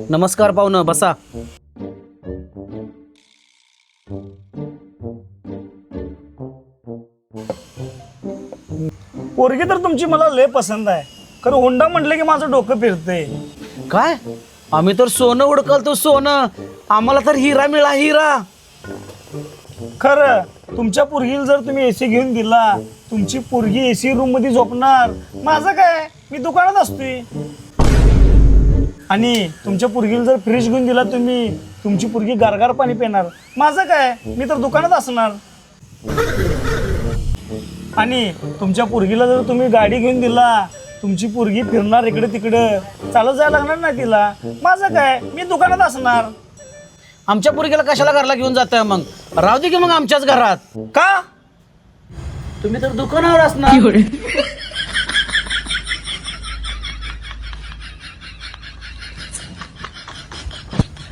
नमस्कार पाहुणं, बसा. पोरगी तर तुमची मला लय पसंत आहे. खरं हुंडा म्हटलं की माझं डोकं फिरतंय. काय? आम्ही तर सोनं उडकलतो, सोनं. आम्हाला तर हिरा मिळा, हिरा. खरं तुमच्या पोरगीला जर तुम्ही एसी घेऊन दिला, तुमची पोरगी एसी रूम मध्ये झोपणार. माझं काय, मी दुकानात असतोय. आणि तुमच्या पोरगीला जर फ्रीज घेऊन दिला तुम्ही, तुमची पोरगी गारगार पाणी पिणार. माझं काय, मी तर दुकानात असणार. आणि तुमच्या पोरगीला जर तुम्ही गाडी घेऊन दिला, तुमची पोरगी फिरणार इकडे तिकडं, चालत जायला लागणार नाही तिला. माझं काय, मी दुकानात असणार. आमच्या पोरगीला कशाला घरला घेऊन जाताय मग? राहू दे की मग आमच्याच घरात. का? तुम्ही तर दुकानावर असणार.